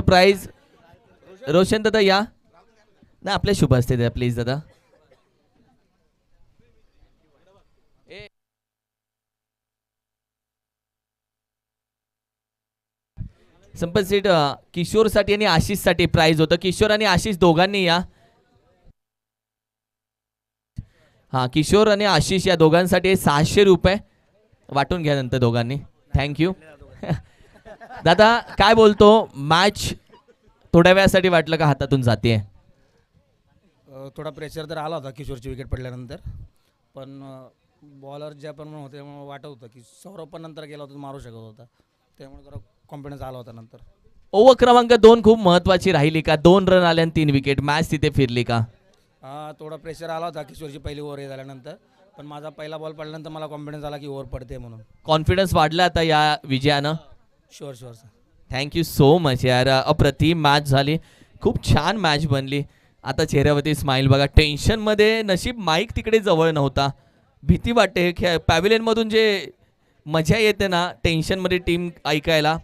Price Roshan दादा या ना आपल्या शुभ असते द्या प्लीज दादा. संपत सीट किशोर साठी आणि आशिष साठी प्राइज होतं. किशोर आणि आशिष दोघांनी या. हा किशोर आणि आशिष या दोघांसाठी 600 रुपये वाटून घ्या नंतर दोघांनी. थँक्यू. दादा काय बोलतो, मॅच थोड्या वेळासाठी वाटलं का हातातून जाते? थोडा प्रेशर तर आला होता किशोरची विकेट पडल्यानंतर, पण बॉलर ज्या पण होते त्यामुळे वाटत होतं की सौरभ पण नंतर गेला होता मारू शकत होता, त्यामुळे जरा कॉन्फिडन्स आला होता नंतर. ओव्हर क्रमांक 2 खूप महत्वाची राहिली का? 2 रन आले आणि 3 विकेट, मॅच तिथे फिरली का? थोडा प्रेशर आला होता किशोरची पहिली ओव्हर हे झाल्यानंतर, पण माझा पहिला बॉल पडल्यानंतर मला कॉन्फिडन्स आला की ओव्हर पडते म्हणून. कॉन्फिडन्स वाढला आता या विजयानं? Sure sure sir. Thank you so much यार. अप्रतिम मॅच झाली, खूप छान मॅच बनली. आता चेहऱ्यावरती स्माईल बघा. टेन्शनमध्ये नशीब माईक तिकडे जवळ नव्हता. भीती वाटते पॅव्हिलियनमधून जे मजा येते ना टेन्शनमध्ये टीम ऐकायला.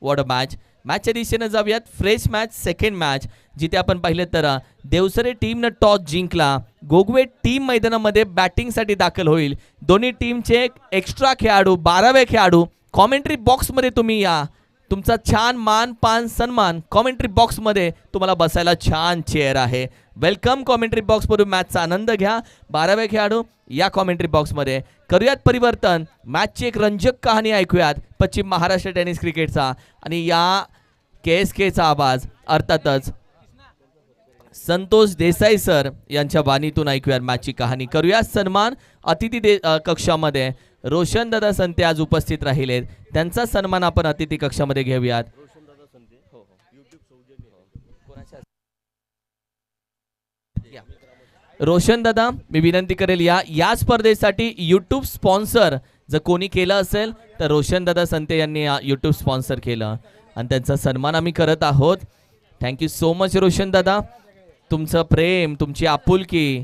What a match. मॅचच्या दिशेनं जाऊयात. फ्रेश मॅच, सेकंड मॅच जिथे आपण पाहिलं तर देवसरे टीमनं टॉस जिंकला. गोगवे टीम मैदानामध्ये बॅटिंगसाठी दाखल होईल. दोन्ही टीमचे एक्स्ट्रा खेळाडू, 12वे खेळाडू कॉमेंट्री बॉक्समध्ये तुम्ही या. तुमचा छान मान पान सन्मान कॉमेंट्री बॉक्समध्ये तुम्हाला बसायला छान चेअर आहे. वेलकम कॉमेंट्री बॉक्समधून मॅचचा आनंद घ्या. 12वे खेळाडू या कॉमेंट्री बॉक्समध्ये. करूयात परिवर्तन. मॅचची एक रंजक कहाणी ऐकूयात पश्चिम महाराष्ट्र टेनिस क्रिकेटचा, आणि या KSKचा आवाज अर्थातच संतोष देसाई सर यांच्या वाणीतून ऐकूयात मॅचची कहाणी. करूयात सन्मान. अतिथी कक्षामध्ये रोशन दादा संते आज उपस्थित राहिलेत. त्यांचा सन्मान आपण अतिथी कक्षामध्ये घेऊयात. रोशन दादा मी विनंती करेल या स्पर्धेसाठी यूट्यूब स्पॉन्सर जर कोणी केलं असेल तर रोशन दादा संते यांनी यूट्यूब स्पॉन्सर केलं आणि त्यांचा सन्मान आम्ही करत आहोत. थँक्यू सो मच रोशन दादा. तुमचं प्रेम, तुमची आपुलकी,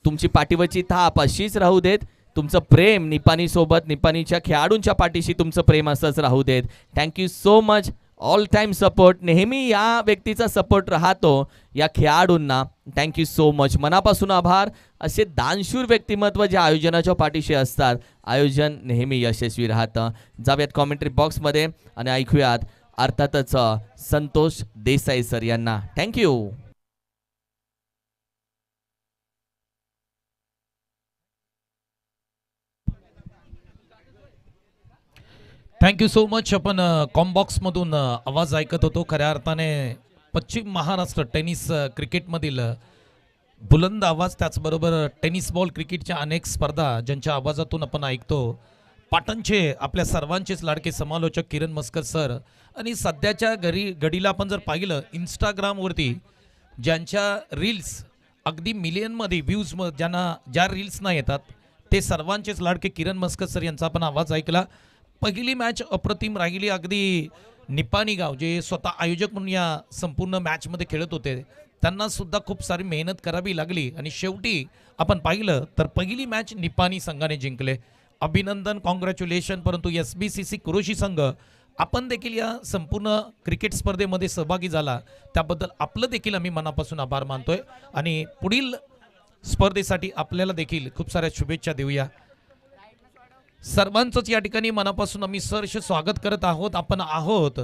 तुमची पाठीवरची थाप अशीच राहू देत. तुमचं प्रेम निपाणी सोबत, निपाणीच्या खेळाडूंच्या पाठीशी तुमचं प्रेम असंच राहू देत. Thank you so much. All time support, नेहमी या व्यक्तीचा सपोर्ट राहतो या खेळाडूंना. Thank you so much. मनापासून आभार. असे दानशूर व्यक्तिमत्व जे आयोजनाच्या पाठीशी असतात, आयोजन नेहमी यशस्वी राहतं. जाऊयात कॉमेंट्री बॉक्समध्ये आणि ऐकूयात अर्थातच संतोष देसाई सर यांना. थँक्यू. Thank you so much. आपण कॉमबॉक्समधून आवाज ऐकत होतो. खऱ्या अर्थाने पश्चिम महाराष्ट्र टेनिस क्रिकेटमधील बुलंद आवाज, त्याचबरोबर टेनिस बॉल क्रिकेटच्या अनेक स्पर्धा ज्यांच्या आवाजातून आपण ऐकतो. पाटणचे आपल्या सर्वांचेच लाडके समालोचक किरण मस्कर सर, आणि सध्याच्या घडीला आपण जर पाहिलं इंस्टाग्रामवरती ज्यांच्या रील्स अगदी मिलियनमध्ये व्ह्यूज, ज्या रील्सना येतात ते सर्वांचेच लाडके किरण मस्कर सर यांचा आपण आवाज ऐकला. पहिली मॅच अप्रतिम राहिली. अगदी निपाणी गाव जे स्वतः आयोजक म्हणून या संपूर्ण मॅचमध्ये खेळत होते, त्यांना सुद्धा खूप सारी मेहनत करावी लागली आणि शेवटी आपण पाहिलं तर पहिली मॅच निपाणी संघाने जिंकले. अभिनंदन, कॉंग्रॅच्युलेशन. परंतु SBCC कुरोशी संघ, आपण देखील या संपूर्ण क्रिकेट स्पर्धेमध्ये सहभागी झाला त्याबद्दल आपलं देखील आम्ही मनापासून आभार मानतोय आणि पुढील स्पर्धेसाठी आपल्याला देखील खूप साऱ्या शुभेच्छा देऊया. सर्वांचंच या ठिकाणी मनापासून आम्ही सहर्ष स्वागत करत आहोत. आपण आहोत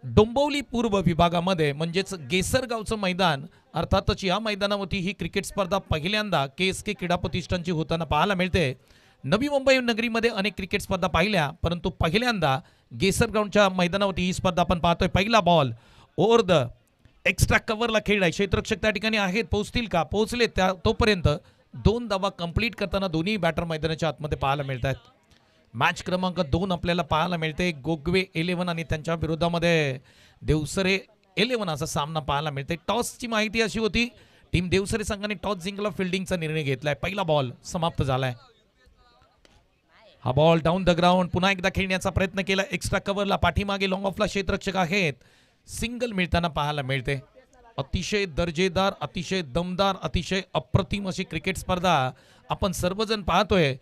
डोंबिवली पूर्व विभागामध्ये, म्हणजेच गेसरगावचं मैदान. अर्थातच या मैदानावरती ही क्रिकेट स्पर्धा पहिल्यांदा KSK क्रीडा प्रतिष्ठानची होताना पाहायला मिळते. नवी मुंबई नगरीमध्ये अनेक क्रिकेट स्पर्धा पाहिल्या, परंतु पहिल्यांदा गेसरगावच्या मैदानावरती ही स्पर्धा आपण पाहतोय. पहिला बॉल ओव्हर द एक्स्ट्रा कव्हरला खेळलाय. क्षेत्ररक्षक त्या ठिकाणी आहेत, पोहोचतील का? पोहोचले. तोपर्यंत 2 धावा कंप्लीट करताना दोन्ही बॅटर मैदानाच्या आतमध्ये पाहायला मिळत आहेत. मॅच क्रमांक 2 आपल्याला पाहायला मिळते. गोगवे 11 आणि त्यांच्या विरोधामध्ये देवसरे 11 असा सामना पाहायला मिळते. टॉसची माहिती अशी होती, टीम देवसरे संघाने टॉस जिंकला, फिल्डिंगचा निर्णय घेतलाय. पहिला बॉल समाप्त झालाय. हा बॉल डाऊन द ग्राउंड पुन्हा एकदा खेळण्याचा प्रयत्न केला. एक्स्ट्रा कव्हरला पाठीमागे लॉंग ऑफला क्षेत्ररक्षक आहेत. सिंगल मिळताना पाहायला मिळते. अतिशय दर्जेदार, अतिशय दमदार, अतिशय अप्रतिम अशी क्रिकेट स्पर्धा आपण सर्वजण पाहतोय.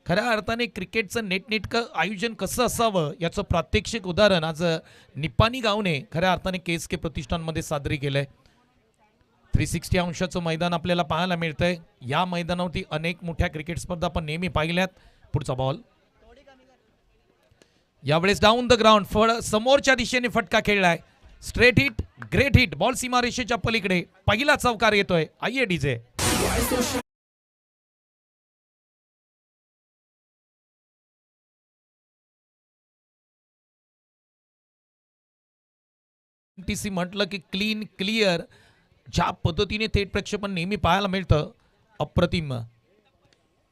खऱ्या अर्थाने क्रिकेटचं नेटनेटकं आयोजन कसं असावं याचं प्रात्यक्षिक उदाहरण आज निपाणी गावने खऱ्या अर्थाने KSK प्रतिष्ठानमध्ये सादरी केलंय. 360 अंशाचं मैदान आपल्याला पाहायला मिळतंय. या मैदानावरती अनेक मोठ्या क्रिकेट स्पर्धा आपण नेहमी पाहिल्यात. पुढचा बॉल यावेळेस डाऊन द ग्राउंड समोरच्या दिशेने फटका खेळलाय. Straight hit, great hit, ball सीमारेषेच्या पलीकडे पहिला चौकार येतोय. आइए डीजे. TC म्हटलं की क्लीन क्लिअर ज्या पद्धतीने थेट प्रक्षेपण नेहमी पाहायला मिळतं अप्रतिम.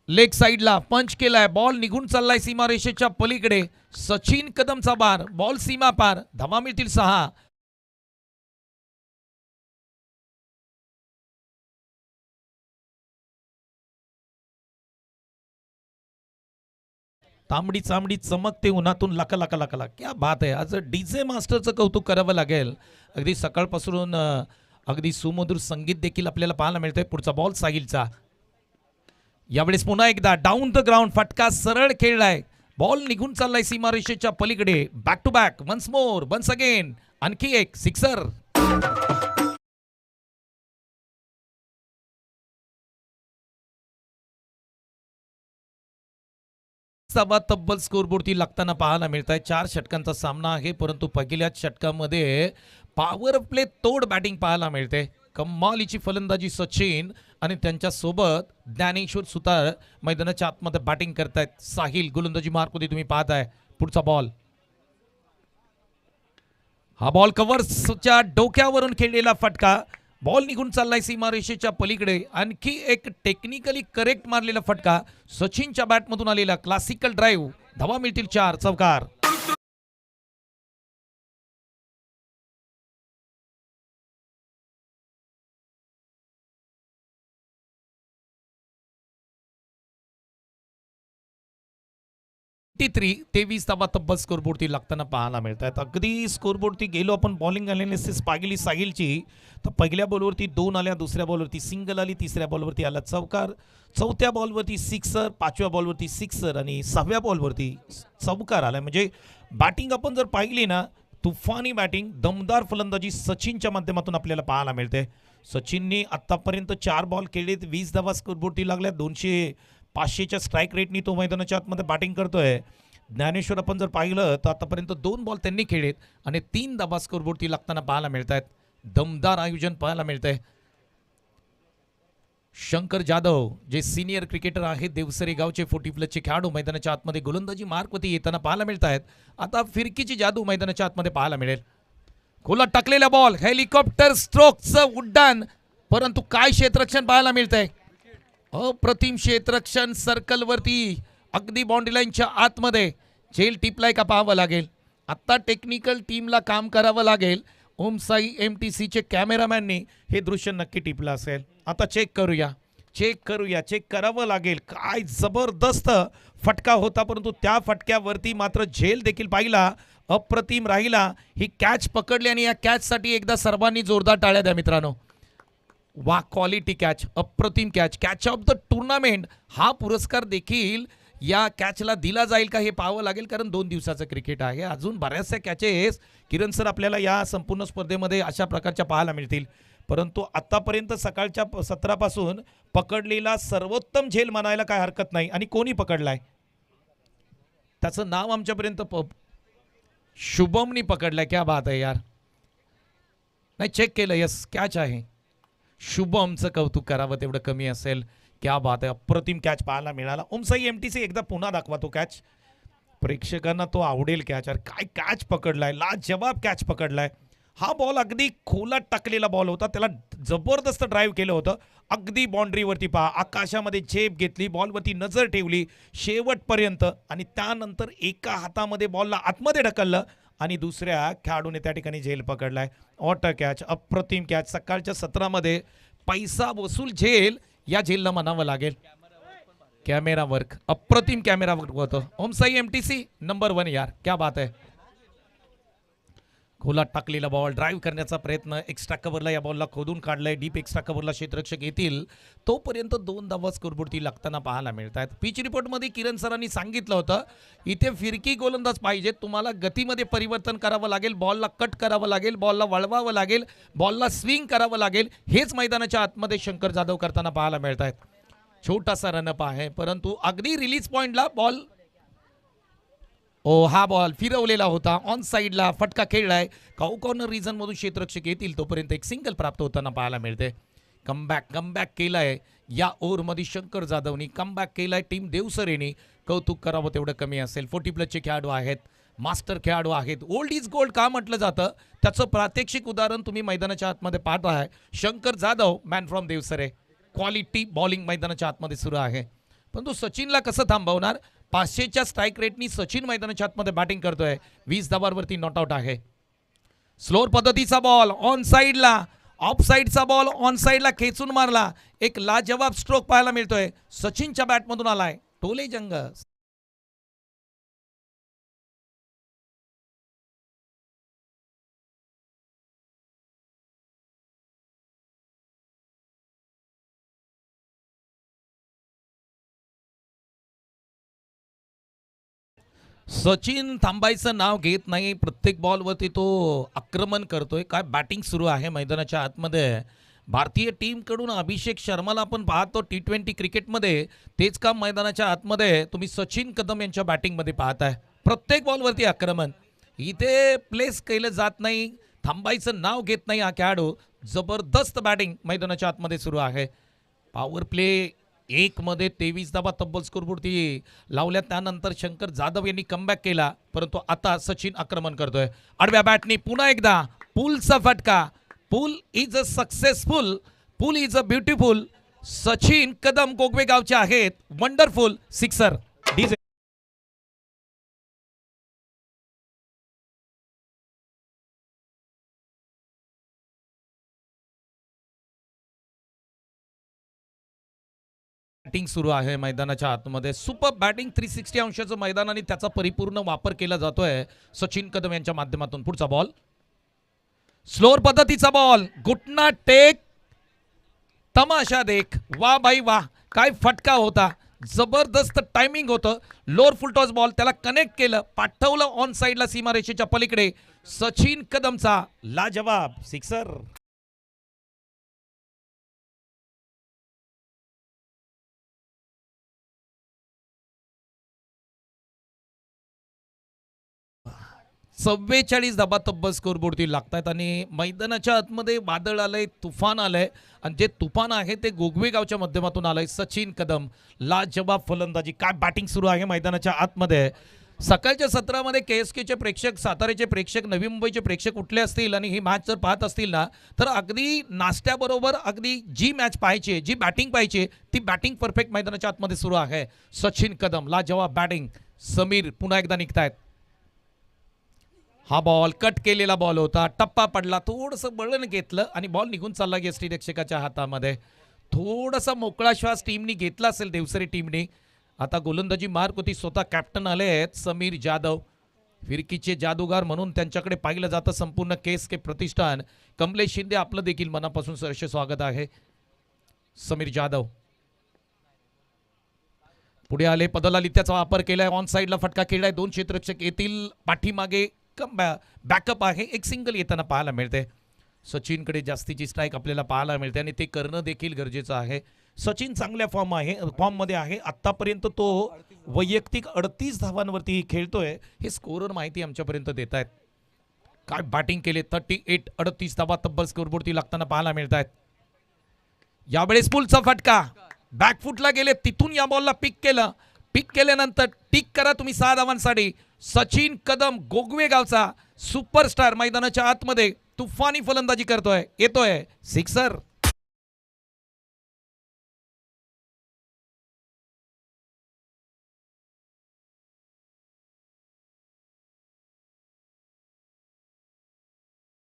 लेग साइडला पंच केलाय, बॉल निघून चाललाय सीमारेषेच्या पलीकडे. सचिन कदमचा बार, बॉल सीमा पार, धावा मिळतील 6. तांबडी चांबडी चमकते उन्हातून लका लका लका लका. क्या बात आहे. आज डीजे मास्टरचं कौतुक करावं लागेल. अगदी सकाळपासून अगदी सुमधुर संगीत देखील आपल्याला पाहायला मिळतंय. पुढचा बॉल साहिलचा. यावेळेस पुन्हा एकदा डाऊन द ग्राउंड फटका सरळ खेळलाय. बॉल निघून चाललाय सीमारेषेच्या पलीकडे. Back to back, once more, once again, आणखी एक सिक्सर. तब्बल स्कोरबोर्डती लागताना पाहायला मिळत आहे. 4 षटकांचा सामना आहे, परंतु पहिल्याच षटकामध्ये पॉवर प्ले तोड बॅटिंग पाहायला मिळते. कमालीची फलंदाजी सचिन आणि त्यांच्या सोबत ज्ञानेश्वर सुतार मैदानाच्या आतमध्ये बॅटिंग करतायत. साहिल गोलंदाजी मार्कमध्ये तुम्ही पाहताय. पुढचा बॉल, हा बॉल कव्हर्सच्या डोक्यावरून खेळलेला फटका. बॉल निघून चाललाय सीमारेषेच्या पलीकडे. आणखी एक टेक्निकली करेक्ट मारलेला फटका. सचिनच्या बॅटमधून आलेला क्लासिकल ड्राईव्ह. धावा मिळतील 4. चौकार. ती 23 धावा तब्बल स्कोरबोर्डती लागताना पाहायला मिळतात. अगदी स्कोरबोर्डती गेलो आपण बॉलिंग अनालिसिस पाहिली साहिलची, तर पहिल्या बॉलवरती 2 आल्या, दुसऱ्या बॉलवरती सिंगल आली, तिसऱ्या बॉलवरती आला चौकार, चौथ्या बॉलवरती सिक्सर, 5व्या बॉलवरती सिक्सर आणि 6व्या बॉलवरती चौकार आला. म्हणजे बॅटिंग आपण जर पाहिली ना, तुफानी बॅटिंग, दमदार फलंदाजी सचिनच्या माध्यमातून आपल्याला पाहायला मिळते. सचिनने आतापर्यंत 4 बॉल केलेत, 20 धावा स्कोरबोर्डती लागल्या. 200-500च्या स्ट्राईक रेटनी तो मैदानाच्या आतमध्ये बॅटिंग करतोय. ज्ञानेश्वर आपण जर पाहिलं तर आतापर्यंत 2 बॉल त्यांनी खेळलेत आणि 3 धावा स्कोरबोर्डती लागताना पाहायला मिळत आहेत. दमदार आयोजन पाहायला मिळतंय. शंकर जाधव जे सिनियर क्रिकेटर आहेत, देवसरे गावचे 40+ खेळाडू मैदानाच्या आतमध्ये गोलंदाजी मार्कवरती येताना पाहायला मिळत आहेत. आता फिरकीची जादू मैदानाच्या आतमध्ये पाहायला मिळेल. खोला टाकलेला बॉल, हेलिकॉप्टर स्ट्रोकचं उड्डाण, परंतु काय क्षेत्ररक्षण पाहायला मिळतंय. अप्रतिम क्षेत्ररक्षण सर्कलवरती, अगदी बाउंड्री लाईनच्या आतमध्ये. झेल टिपलाय का पाहावं लागेल. आता टेक्निकल टीमला काम करावं लागेल. ओमसाई MTCचे कॅमेरामॅननी हे दृश्य नक्की टिपलं असेल. आता चेक करावं लागेल. काय जबरदस्त फटका होता, परंतु त्या फटक्यावरती मात्र झेल देखील पाहिला. अप्रतिम राहिला. ही कॅच पकडली आणि या कॅचसाठी एकदा सर्वांनी जोरदार टाळ्या द्या मित्रांनो. वा, क्वालिटी कॅच, अप्रतिम catch, catch of the tournament हा पुरस्कार देखील या कॅचला दिला जाईल का हे पाहावं लागेल, कारण 2 दिवसाचं क्रिकेट आहे. अजून बऱ्याचशा कॅचेस किरण सर आपल्याला या संपूर्ण स्पर्धेमध्ये अशा प्रकारच्या पाहायला मिळतील. परंतु आतापर्यंत सकाळच्या सत्रापासून पकडलेला सर्वोत्तम झेल म्हणायला काय हरकत नाही. आणि कोणी पकडलाय त्याचं नाव आमच्यापर्यंत शुभमनी पकडलाय. क्या बात आहे यार. नाही, चेक केलं, यस कॅच आहे. शुभमचं कौतुक करावं तेवढं कमी असेल. क्या बात आहे. अप्रतिम कॅच पाहायला मिळाला. ओमसाई MTC एकदा पुन्हा दाखवा तो कॅच. प्रेक्षकांना तो आवडेल कॅच. अरे काय कॅच पकडलाय, लाजवाब कॅच पकडलाय. हा बॉल अगदी खोलात टाकलेला बॉल होता, त्याला जबरदस्त ड्राईव्ह केलं होतं. अगदी बाउंड्रीवरती पहा, आकाशामध्ये झेप घेतली, बॉलवरती नजर ठेवली शेवटपर्यंत आणि त्यानंतर एका हातामध्ये बॉलला आतमध्ये ढकललं आणि दुसऱ्या खेळाडूने त्या ठिकाणी झेल पकडलाय. ऑट कॅच, अप्रतिम कॅच. सकाळच्या सत्रामध्ये पैसा वसूल झेल या झेलला म्हणावं लागेल. कॅमेरा वर्क, अप्रतिम कॅमेरा वर्क होतं. ओमसाई MTC नंबर 1 यार, क्या बात आहे. खोलात टाकलेला बॉल ड्राईव्ह करण्याचा प्रयत्न, एक्स्ट्रा कव्हरला या बॉलला खोदून काढलंय, डीप एक्स्ट्रा कव्हरला क्षेत्ररक्षक येतील तोपर्यंत 2 धावा स्कोरबोर्डती लागताना पाहायला मिळत आहेत. पिच रिपोर्टमध्ये किरण सरांनी सांगितलं होतं इथे फिरकी गोलंदाज पाहिजे, तुम्हाला गतीमध्ये परिवर्तन करावं लागेल, बॉलला कट करावं लागेल, बॉलला वळवावं लागेल, बॉलला स्विंग करावं लागेल. हेच मैदानाच्या आतमध्ये शंकर जाधव करताना पाहायला मिळत आहेत. छोटासा रनअप आहे परंतु अगदी रिलीज पॉइंटला बॉल हा बॉल फिरवलेला होता, ऑन साईडला फटका खेळलाय. काऊ कॉर्नर रिझन मधून क्षेत्ररक्षक येतील तोपर्यंत एक सिंगल प्राप्त होताना पाहायला मिळते. कमबॅक केलाय या ओव्हरमध्ये शंकर जाधवनी, कमबॅक केलाय टीम देवसरेनी. कौतुक करावं तेवढं कमी असेल. 40+ खेळाडू आहेत, मास्टर खेळाडू आहेत. ओल्ड इज गोल्ड का म्हटलं जातं त्याचं प्रात्यक्षिक उदाहरण तुम्ही मैदानाच्या आतमध्ये पाहत आहे. Shankar Jadhav man from देवसरे, quality bowling मैदानाच्या आतमध्ये सुरू आहे. परंतु सचिनला कसं थांबवणार? 500च्या स्ट्राईक रेटनी सचिन मैदानाच्या आतमध्ये बॅटिंग करतोय. 20 धावांवरती नॉट आउट आहे. स्लोअर पद्धतीचा बॉल ऑन साईडला, ऑफ साईडचा बॉल ऑन साईडला खेचून मारला. एक लाजवाब स्ट्रोक पाहायला मिळतोय. सचिनच्या बॅटमधून आलाय टोले जंग. सचिन थांबायचं नाव घेत नाही. प्रत्येक बॉलवरती तो आक्रमण करतोय. काय बॅटिंग सुरू आहे मैदानाच्या आतमध्ये. भारतीय टीमकडून अभिषेक शर्माला आपण पाहतो T20 क्रिकेटमध्ये, तेच काम मैदानाच्या आतमध्ये तुम्ही सचिन कदम यांच्या बॅटिंगमध्ये पाहताय. प्रत्येक बॉलवरती आक्रमण, इथे प्लेस केलं जात नाही, थांबायचं नाव घेत नाही हा खेळाडू. जबरदस्त बॅटिंग मैदानाच्या आतमध्ये सुरू आहे. पॉवर प्ले 1 मध्ये 23 धावा तब्बल स्कोरबोर्डती लावल्या. त्यानंतर शंकर जाधव यांनी कमबॅक केला परंतु आता सचिन आक्रमण करतोय. आडव्या बॅटनी पुन्हा एकदा पुलचा फटका. Pull is a successful, pull is a beautiful. Sachin Kadam Gogave गावचे आहेत. Wonderful sixer. डीजे बॅटिंग सुरू आहे मैदानाच्या आतमध्ये. सुपर बॅटिंग 360 अंशाचं मैदान आणि त्याचा परिपूर्ण वापर केला जातोय सचिन कदम यांच्या माध्यमातून. पुढचा बॉल स्लोअर पद्धतीचा बॉल, घुटना टेक, तमाशा देख. वा बाई वा, काय फटका होता, जबरदस्त टायमिंग होतं. लोअर फुलटॉस बॉल त्याला कनेक्ट केलं, पाठवलं ऑन साईडला सीमारेषेच्या पलीकडे. सचिन कदमचा लाजवाब सिक्सर. चव्वेचाळीस धाबा तब्बल स्कोरबोर्डती लागतात आणि मैदानाच्या आतमध्ये वादळ आलंय, तुफान आलंय आणि जे तुफान आहे ते गोगवे गावच्या माध्यमातून आलंय. सचिन कदम लाजवाब फलंदाजी. काय बॅटिंग सुरू आहे मैदानाच्या आतमध्ये. सकाळच्या सत्रामध्ये KSKचे प्रेक्षक, साताऱ्याचे प्रेक्षक, नवी मुंबईचे प्रेक्षक उठले असतील आणि ही मॅच जर पाहत असतील ना तर अगदी नाश्त्याबरोबर अगदी जी मॅच पाहायची, जी बॅटिंग पाहिजे ती बॅटिंग परफेक्ट मैदानाच्या आतमध्ये सुरू आहे. सचिन कदम लाजवाब बॅटिंग. समीर पुन्हा एकदा निघतायत. हा बॉल कट केलेला बॉल होता, टप्पा पडला, थोडंसं बळण घेतलं आणि बॉल निघून चालला यष्टीरक्षकाच्या हातामध्ये. थोडासा मोकळा श्वास टीमनी घेतला असेल देवसरी टीमने. आता गोलंदाजी मार्क होती, स्वतः कॅप्टन आले आहेत समीर जाधव. फिरकीचे जादूगार म्हणून त्यांच्याकडे पाहिलं जातं संपूर्ण KSK प्रतिष्ठान. कमलेश शिंदे आपलं देखील मनापासून सहर्ष स्वागत आहे. समीर जाधव पुढे आले, पदलाली त्याचा वापर केलाय, ऑन साईडला फटका खेळलाय. 2 क्षेत्ररक्षक येतील पाठीमागे. बॅकअप आहे, एक सिंगल येताना पाहायला मिळते. सचिनकडे जास्तीची स्ट्राईक आपल्याला पाहायला मिळते आणि ते करणं देखील गरजेचं आहे. सचिन चांगल्या फॉर्ममध्ये आहे. आत्तापर्यंत तो वैयक्तिक 38 धावांवरती खेळतोय. हे स्कोरर माहिती आमच्यापर्यंत देत आहेत. काय बॅटिंग केले. 38 धावा तब्बल स्कोरबोर्डती लागताना पाहायला मिळत आहेत. यावेळेस पुलचा फटका, बॅकफुटला गेले, तिथून या बॉलला पिक केलं. पिक केल्यानंतर टिक करा तुम्ही 6 धावांसाठी. सचिन कदम गोगवे गावचा सुपरस्टार मैदानाच्या आतमध्ये तुफानी फलंदाजी करतोय, येतोय सिक्सर.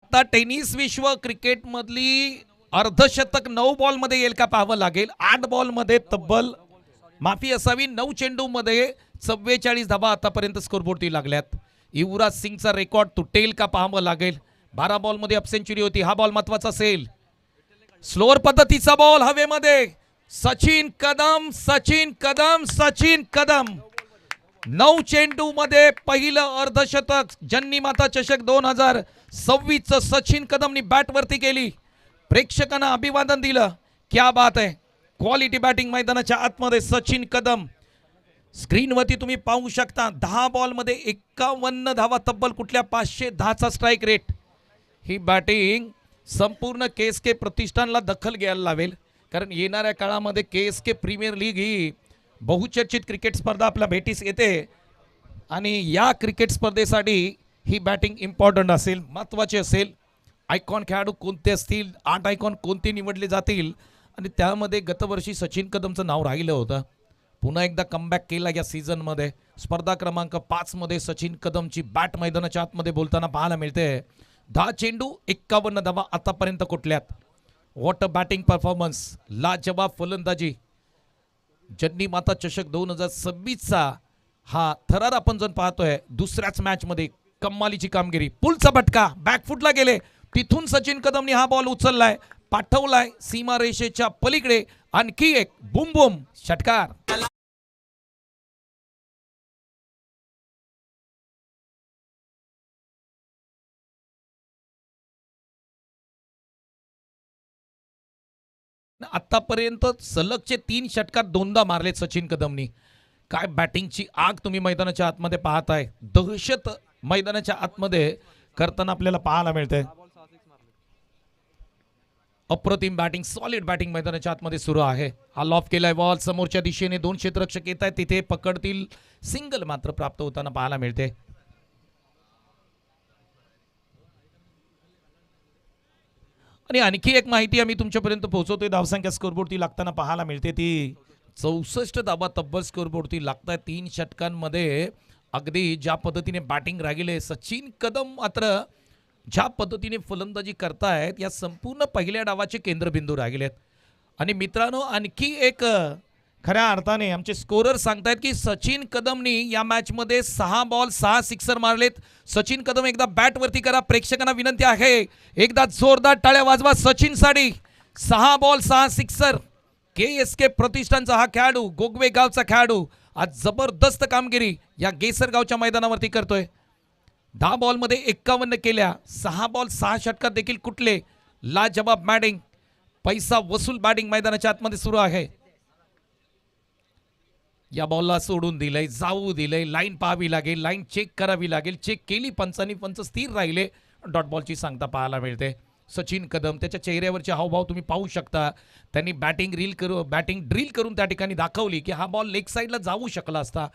आता टेनिस विश्व क्रिकेट मधली अर्धशतक 9 बॉलमध्ये येईल का पाहावं लागेल. 8 बॉलमध्ये तब्बल माफी असावी 9 चेंडूमध्ये 44 धावा आतापर्यंत स्कोरबोर्डती लागल्यात. युवराज सिंगचा रेकॉर्ड तुटेल का पाहावं लागेल. 12 बॉलमध्ये अप सेंचुरी होती. हा बॉल महत्वाचा असेल. स्लोअर पद्धतीचा बॉल हवेमध्ये. सचिन कदम सचिन कदम सचिन कदम 9 चेंडू मध्ये पहिलं अर्धशतक. जन्नी माता चषक 2026 सचिन कदमनी बॅट वरती केली. प्रेक्षकांना अभिवादन दिलं. क्या बात आहे. क्वालिटी बॅटिंग मैदानाच्या आतमध्ये सचिन कदम. स्क्रीनवरती तुम्ही पाहू शकता 10 बॉलमध्ये 51 धावा, तब्बल कुठल्या 510चा स्ट्राईक रेट. ही बॅटिंग संपूर्ण के प्रतिष्ठानला दखल घ्यायला लावेल, कारण येणाऱ्या काळामध्ये के प्रीमियर लीग ही बहुचर्चित क्रिकेट स्पर्धा आपल्या भेटीस येते आणि या क्रिकेट स्पर्धेसाठी ही बॅटिंग इम्पॉर्टंट असेल, महत्त्वाची असेल. आयकॉन खेळाडू कोणते असतील, 8 आयकॉन कोणते निवडले जातील आणि त्यामध्ये गतवर्षी सचिन कदमचं नाव राहिलं होतं. पुन्हा एकदा कमबॅक केला या सीझनमध्ये. स्पर्धा क्रमांक 5 मध्ये सचिन कदमची बॅट मैदानाच्या आतमध्ये बोलताना पाहायला मिळते. 10 चेंडू 51 धावा आतापर्यंत कुठल्यात. What a batting performance. लाजवाब फलंदाजी. जन्नी माता चषक 2026चा हा थरार आपण जर पाहतोय दुसऱ्याच मॅचमध्ये कमालीची कामगिरी. पुलचा भटका बॅकफुटला गेले, तिथून सचिन कदमनी हा बॉल उचललाय, पाठवलाय सीमा रेषेच्या पलीकडे. आणखी एक बुम बुम षटकार. आतापर्यंत सलगचे 3 षटकार 2दा मारलेत सचिन कदमनी. काय बॅटिंगची आग तुम्ही मैदानाच्या आतमध्ये पाहताय. दहशत मैदानाच्या आतमध्ये करताना आपल्याला पाहायला मिळते. अप्रतिम बॅटिंग, सॉलिड बॅटिंग मैदानाच्या आतमध्ये सुरू आहे. हा लॉफ केलाय बॉल समोरच्या दिशेने. 2 क्षेत्ररक्षक येत आहेत, तिथे पकडतील. सिंगल मात्र प्राप्त होताना पाहायला मिळते. आणि आणखी एक माहिती आम्ही तुमच्यापर्यंत पोहोचवतोय. धावसंख्या स्कोरबोर्डती लागताना पाहायला मिळते ती 64 धावा तब्बल स्कोरबोर्डती लागतात 3 षटकांमध्ये. अगदी ज्या पद्धतीने बॅटिंग राहिले सचिन कदम मात्र ज्या पद्धतीने फलंदाजी करतायत या संपूर्ण पहिल्या डावाचे केंद्रबिंदू राहिलेत. आणि मित्रांनो आणखी एक खऱ्या अर्थाने आमचे स्कोरर सांगतायत की सचिन कदमनी या मॅचमध्ये 6 बॉल 6 सिक्सर मारलेत. सचिन कदम एकदा बॅट वरती करा. प्रेक्षकांना विनंती आहे एकदा जोरदार टाळ्या वाजवा सचिन साठी. 6 बॉल 6 सिक्सर. के प्रतिष्ठानचा हा खेळाडू, गोगवे गावचा खेळाडू आज जबरदस्त कामगिरी या गेसरगावच्या मैदानावरती करतोय. 10 बॉलमध्ये 51 केल्या. 6 बॉल 6 षटकात देखील कुठले. लाजवाब बॅटिंग, पैसा वसूल बॅटिंग मैदानाच्या आतमध्ये सुरू आहे. या बॉलला सोडून दिलंय, जाऊ दिलंय. लाईन पाहावी लागेल, लाईन चेक करावी लागेल. चेक केली पंचांनी, पंच स्थिर राहिले. डॉट बॉलची सांगता पाहायला मिळते. सचिन कदम त्याच्या चेहऱ्यावरचे हावभाव तुम्ही पाहू शकता. त्यांनी बॅटिंग ड्रिल करून त्या ठिकाणी दाखवली की हा बॉल लेग साईडला जाऊ शकला असता.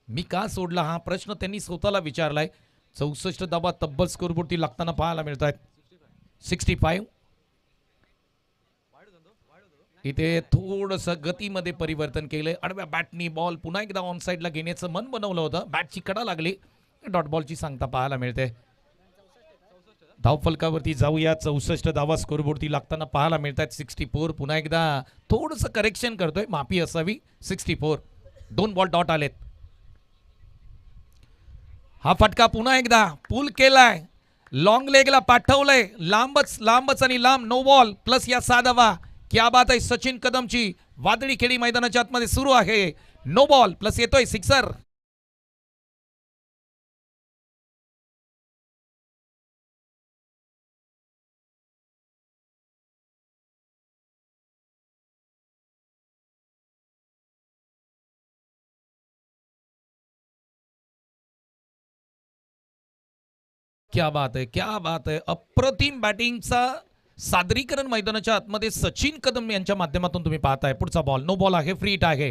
मी का सोडला हा प्रश्न त्यांनी स्वतःला विचारलाय. 64 धावा तब्बल स्कोरबोर्डती लागताना पाहायला मिळत आहेत. 65. इथे थोडंसं गतीमध्ये परिवर्तन केलंय. आडव्या बॅटनी बॉल पुन्हा एकदा ऑन साईडला घेण्याचं मन बनवलं होतं. बॅटची कडा लागली. डॉट बॉलची सांगता पाहायला मिळते. धावफलकावरती जाऊया. 64 धावा स्कोरबोर्डती लागताना पाहायला मिळतात. 64. पुन्हा एकदा थोडंसं करेक्शन करतोय, माफी असावी. 64. 2 बॉल डॉट आलेत. हा फटका पुन्हा एकदा पुल केलाय, लॉंग लेगला पाठवलंय. लांबच आणि लांब. नो बॉल प्लस या 6 धावा. क्या बात आहे. सचिन कदमची वादळी खेळी मैदानाच्या आतमध्ये सुरू आहे. नो बॉल प्लस येतोय सिक्सर. क्या बात है, क्या बात है. अप्रतिम बॅटिंगचा सादरीकरण मैदानाच्या आतमध्ये सचिन कदम यांच्या माध्यमातून तुम्ही पाहताय. पुढचा बॉल नो बॉल आहे, फ्रीट आहे.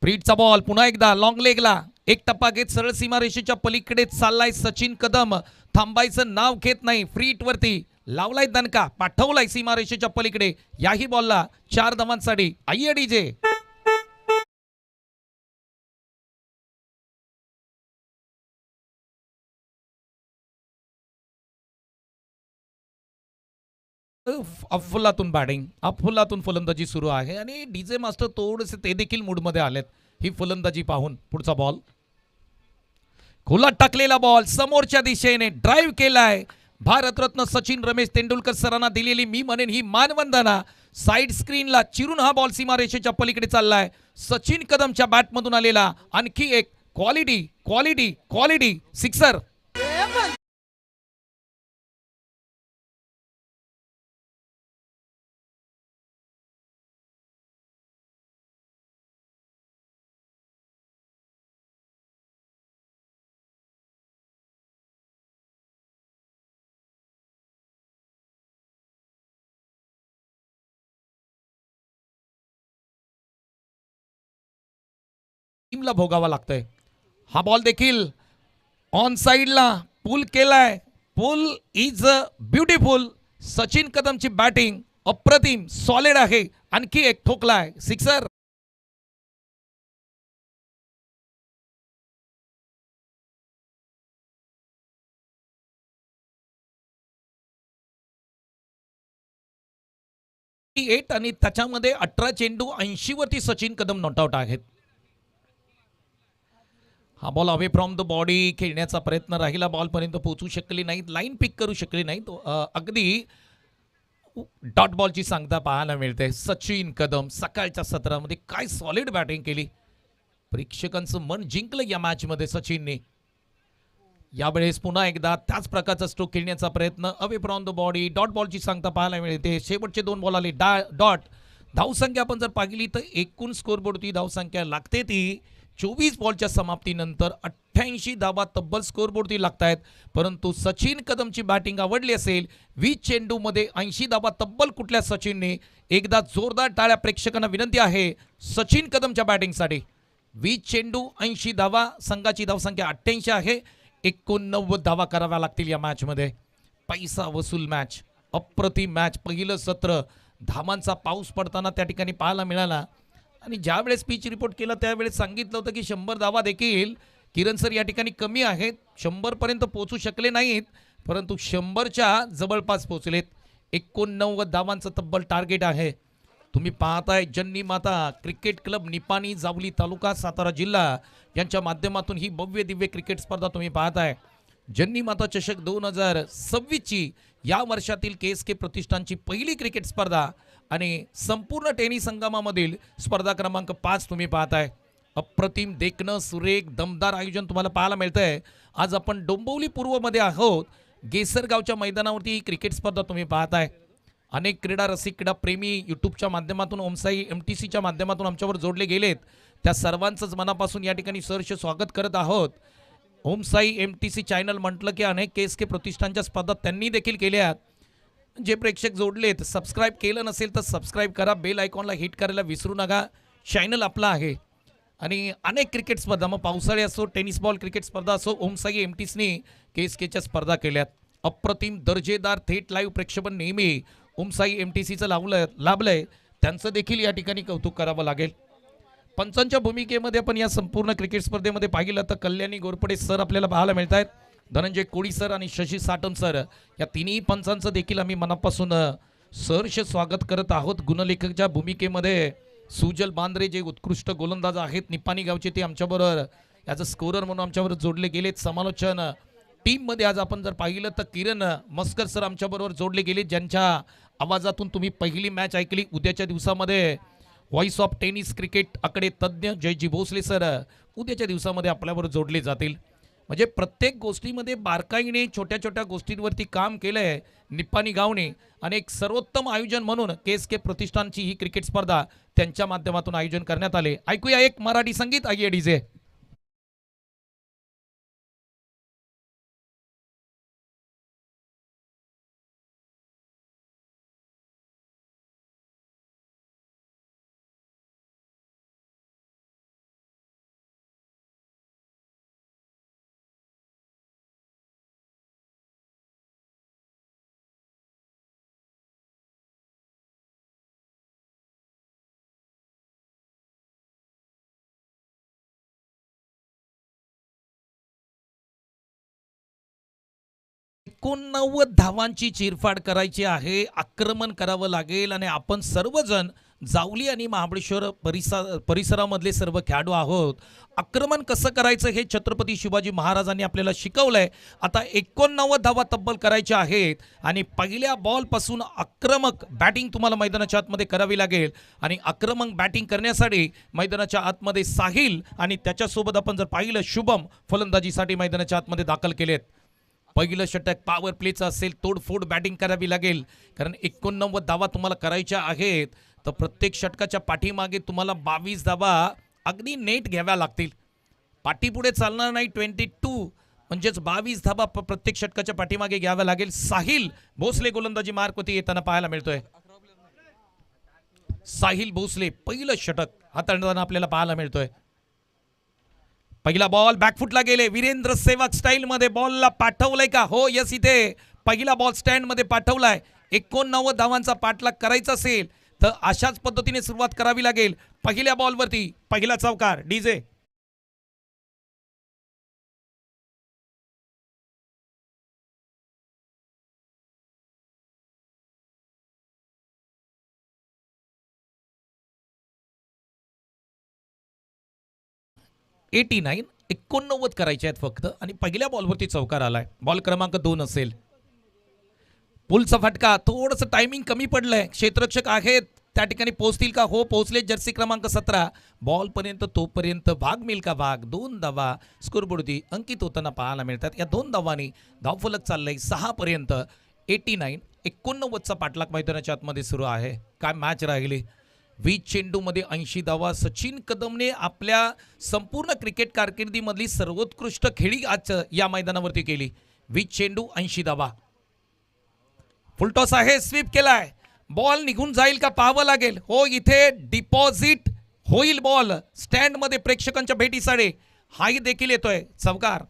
फ्रीटचा बॉल पुन्हा एकदा लॉंग लेगला. एक टप्पा घेत सरळ सीमारेषेच्या पलीकडे चाललाय सचिन कदम. थांबायचं नाव घेत नाही. फ्रीट वरती लावलाय दणका, पाठवलाय सीमारेषेच्या पलीकडे. याही बॉलला 4 धावांसाठी आय डीजे. अफलातून बॅटिंग, अफलातून फलंदाजी सुरू आहे आणि डीजे मास्टर थोडेसे ते देखील मूडमध्ये आलेत ही फलंदाजी पाहून. पुढचा बॉल खुला टाकलेला बॉल समोरच्या दिशेने ड्राईव्ह केलाय. भारतरत्न सचिन रमेश तेंडुलकर सरांना दिलेली मी म्हणेन ही मानवंदना साईड स्क्रीनला चिरून हा बॉल सीमारेषेच्या पलीकडे चाललाय. सचिन कदमच्या बॅटमधून आलेला आणखी एक क्वालिटी क्वालिटी क्वालिटी सिक्सर. टीमला भोगावा लागतंय. हा बॉल देखील ऑन साइडला पुल केलाय. Pull is beautiful. सचिन कदमची बॅटिंग अप्रतिम सॉलिड आहे. आणखी एक ठोकलाय सिक्सर. एट आणि त्याच्यामध्ये 18 चेंडू 80 वरती सचिन कदम नॉट आउट आहेत. हा ball away from the body खेळण्याचा प्रयत्न राहिला. बॉलपर्यंत पोहोचू शकले नाहीत. लाईन पिक करू शकले नाहीत. अगदी डॉट बॉलची सांगता पाहायला मिळते. सचिन कदम सकाळच्या सत्रामध्ये काय सॉलिड बॅटिंग केली. प्रेक्षकांचं मन जिंकलं या मॅचमध्ये सचिनने. यावेळेस पुन्हा एकदा त्याच प्रकारचा स्ट्रोक खेळण्याचा प्रयत्न away from the body dot बॉलची सांगता पाहायला मिळते. शेवटचे 2 बॉल आले डॉट. धावसंख्या आपण जर पाहिली तर एकूण स्कोरबोर्डची धावसंख्या लागते ती 24 बॉलच्या समाप्तीनंतर 88 धावा तब्बल स्कोरबोर्डती लागत आहेत. परंतु सचिन कदमची बॅटिंग आवडली असेल. 20 चेंडूमध्ये 80 धावा तब्बल कुठल्या सचिनने. एकदा जोरदार टाळ्या प्रेक्षकांना विनंती आहे सचिन कदमच्या बॅटिंगसाठी. 20 चेंडू 80 धावा. संघाची धावसंख्या 88 आहे. 89 धावा कराव्या लागतील या मॅचमध्ये. पैसा वसूल मॅच अप्रतिम मॅच. पहिलं सत्र धावांचा पाऊस पडताना त्या ठिकाणी पाहायला मिळाला. आणि ज्यावेळेस पिच रिपोर्ट केला त्यावेळेस सांगितलं होतं की 100 धावा देखील किरण सर या ठिकाणी कमी आहेत. 100 पर्यंत पोहोचू शकले नाहीत परंतु 100च्या जवळपास पोहोचलेत. 89 धावांचं तब्बल टार्गेट आहे. तुम्ही पाहताय जन्नी माता क्रिकेट क्लब निपाणी जावली तालुका सातारा जिल्हा यांच्या माध्यमातून ही भव्य दिव्य क्रिकेट स्पर्धा तुम्ही पाहताय. जन्नी माता चषक 2026ची या वर्षातील KSK प्रतिष्ठानची पहिली क्रिकेट स्पर्धा आणि संपूर्ण टेनिस संगमामधील स्पर्धा क्रमांक 5 तुम्ही पाहताय. अप्रतिम देखणं सुरेख दमदार आयोजन तुम्हाला पाहायला मिळतंय. आज आपण डोंबिवली पूर्वमध्ये आहोत. गेसरगावच्या मैदानावरती ही क्रिकेट स्पर्धा तुम्ही पाहताय. अनेक क्रीडा रसिक क्रीडा प्रेमी यूट्यूबच्या माध्यमातून ओमसाई MTCच्या माध्यमातून आमच्यावर जोडले गेलेत. त्या सर्वांचंच मनापासून या ठिकाणी सहर्ष स्वागत करत आहोत. ओमसाई MTC चॅनल म्हटलं की अनेक KSK प्रतिष्ठानच्या स्पर्धा त्यांनी देखील केल्या. जे प्रेक्षक जोडलेत सबस्क्राईब केलं नसेल तर सबस्क्राईब करा. बेल आयकॉनला हिट करायला विसरू नका. चॅनल आपला आहे. आणि अनेक क्रिकेट स्पर्धा मग पावसाळी असो टेनिस बॉल क्रिकेट स्पर्धा असो ओमसाई MTCने KSKच्या स्पर्धा केल्यात. अप्रतिम दर्जेदार थेट लाईव्ह प्रेक्षेपण नेहमी ओमसाई MTCचं लाभलंय. त्यांचं देखील या ठिकाणी कौतुक करावं लागेल. पंचांच्या भूमिकेमध्ये आपण या संपूर्ण क्रिकेट स्पर्धेमध्ये पाहिलं तर कल्याणी गोरपडे सर आपल्याला पाहायला मिळत आहेत. धनंजय कोळी सर आणि शशी साटम सर या तिन्ही पंचांचं देखील आम्ही मनापासून सहर्ष स्वागत करत आहोत. गुणलेखकच्या भूमिकेमध्ये सुजल बांद्रे जे उत्कृष्ट गोलंदाज आहेत निपाणी गावचे ते आमच्याबरोबर ॲज अ स्कोरर म्हणून आमच्याबरोबर जोडले गेलेत. समालोचन टीममध्ये आज आपण जर पाहिलं तर किरण मस्कर सर आमच्याबरोबर जोडले गेले ज्यांच्या आवाजातून तुम्ही पहिली मॅच ऐकली. उद्याच्या दिवसामध्ये व्हॉइस ऑफ टेनिस क्रिकेट आकडे तज्ज्ञ जयजी भोसले सर उद्याच्या दिवसामध्ये आपल्याबरोबर जोडले जातील. म्हणजे प्रत्येक गोष्टीमध्ये बारकाईने छोट्या छोट्या गोष्टींवरती काम केलं आहे निपाणी गावने. आणि एक सर्वोत्तम आयोजन म्हणून KSK प्रतिष्ठानची ही क्रिकेट स्पर्धा त्यांच्या माध्यमातून आयोजन करण्यात आले. ऐकूया एक मराठी संगीत. आइए डीजे. एकोणनव्वद धावांची चिरफाड करायची आहे. आक्रमण करावं लागेल आणि आपण सर्वजण जावली आणि महाबळेश्वर परिसरामधले सर्व खेळाडू आहोत. आक्रमण कसं करायचं हे छत्रपती शिवाजी महाराजांनी आपल्याला शिकवलंय. आता 89 धावा तब्बल करायच्या आहेत आणि पहिल्या बॉलपासून आक्रमक बॅटिंग तुम्हाला मैदानाच्या आतमध्ये करावी लागेल. आणि आक्रमक बॅटिंग करण्यासाठी मैदानाच्या आतमध्ये साहिल आणि त्याच्यासोबत आपण जर पाहिलं शुभम फलंदाजीसाठी मैदानाच्या आतमध्ये दाखल केलेत. पहिलं षटक पॉवर प्लेचं असेल, तोडफोड बॅटिंग करावी लागेल कारण 89 धावा तुम्हाला करायच्या आहेत. तर प्रत्येक षटकाच्या पाठीमागे तुम्हाला 22 धावा अगदी नेट घ्याव्या लागतील. पाठीपुढे चालणार नाही. 22 म्हणजेच 22 धावा प्रत्येक षटकाच्या पाठीमागे घ्याव्या लागेल. साहिल भोसले गोलंदाजी मार्कवरती येताना पाहायला मिळतोय. साहिल भोसले पहिलं षटक हाताळताना आपल्याला पाहायला मिळतोय. पहिला बॉल बॅकफुटला गेले. वीरेंद्र सेवक स्टाईल मध्ये बॉलला पाठवलंय का? हो यस, इथे पहिला बॉल स्टँड मध्ये पाठवलाय. 89 धावांचा पाठलाग करायचा असेल तर अशाच पद्धतीने सुरुवात करावी लागेल. पहिल्या बॉलवरती पहिला चौकार. डीजे $89 89 करायचे आहेत फक्त आणि पहिल्या बॉलवरती चौकार आलाय. बॉल क्रमांक 2 असेल. पुलचा फटका. थोडंसं टायमिंग कमी पडलंय. क्षेत्ररक्षक आहेत त्या ठिकाणी पोहोचतील का? हो पोहोचले. जर्सी क्रमांक 17 बॉल पर्यंत तोपर्यंत भाग मिल का भाग. 2 धावा स्कोरबोर्डवरती अंकित होताना पाहायला मिळतात. या 2 धावांनी धावफलक चाललंय 6 पर्यंत. 89 89चा पाठलाग मैदानाच्या आतमध्ये सुरू आहे. काय मॅच राहिली. 20 चेंडूमध्ये 80 धावा. सचिन कदमने आपल्या संपूर्ण क्रिकेट कारकिर्दीमधली सर्वोत्कृष्ट खेळी आज या मैदानावरती केली. 20 चेंडू 80 धावा. फुलटॉस आहे. स्वीप केलाय. बॉल निघून जाईल का पाहावं लागेल. हो इथे डिपॉझिट होईल बॉल स्टँड मध्ये प्रेक्षकांच्या भेटीसाठी. हाही देखील येतोय. चौकार.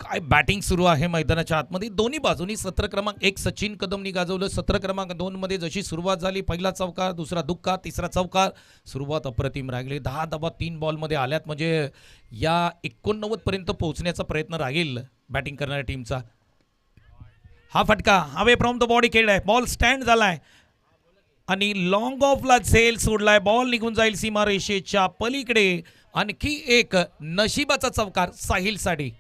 काय बॅटिंग सुरू आहे मैदानाच्या आतमध्ये. दोन्ही बाजूनी. सत्र क्रमांक 1 सचिन कदमनी गाजवलं. सत्र क्रमांक 2 मध्ये जशी सुरुवात झाली, पहिला चौकार, दुसरा दुक्का, तिसरा चौकार. सुरुवात अप्रतिम राहिली. 10 धावा 3 बॉलमध्ये आल्यात म्हणजे या 89 पर्यंत पोहोचण्याचा प्रयत्न राहील बॅटिंग करणाऱ्या टीमचा. हा फटका हवे फ्रॉम द बॉडी खेळलाय. बॉल स्टँड झालाय आणि लॉंग ऑफला झेल सोडलाय. बॉल निघून जाईल सीमारेषेच्या पलीकडे. आणखी एक नशिबाचा चौकार साहिलसाठी.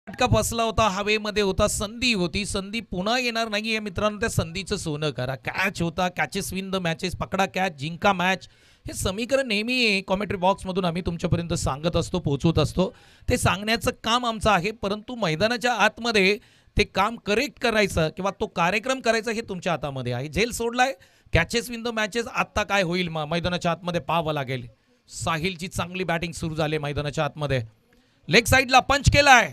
फटका बसला होता. हवेमध्ये होता. संधी होती. संधी पुन्हा येणार नाहीये मित्रांनो. त्या संधीचं सोनं करा. कॅच होता. Catches win the matches. पकडा कॅच, जिंका मॅच. हे समीकरण नेहमी कॉमेंट्री बॉक्समधून आम्ही तुमच्यापर्यंत सांगत असतो, पोहोचवत असतो. ते सांगण्याचं काम आमचं आहे. परंतु मैदानाच्या आतमध्ये ते काम करेक्ट करायचं किंवा तो कार्यक्रम करायचा हे तुमच्या हातामध्ये आहे. झेल सोडलाय. Catches win the matches. आत्ता काय होईल मैदानाच्या आतमध्ये पाहावं लागेल. साहिलची चांगली बॅटिंग सुरू झाली मैदानाच्या आतमध्ये. लेग साईडला पंच केलाय.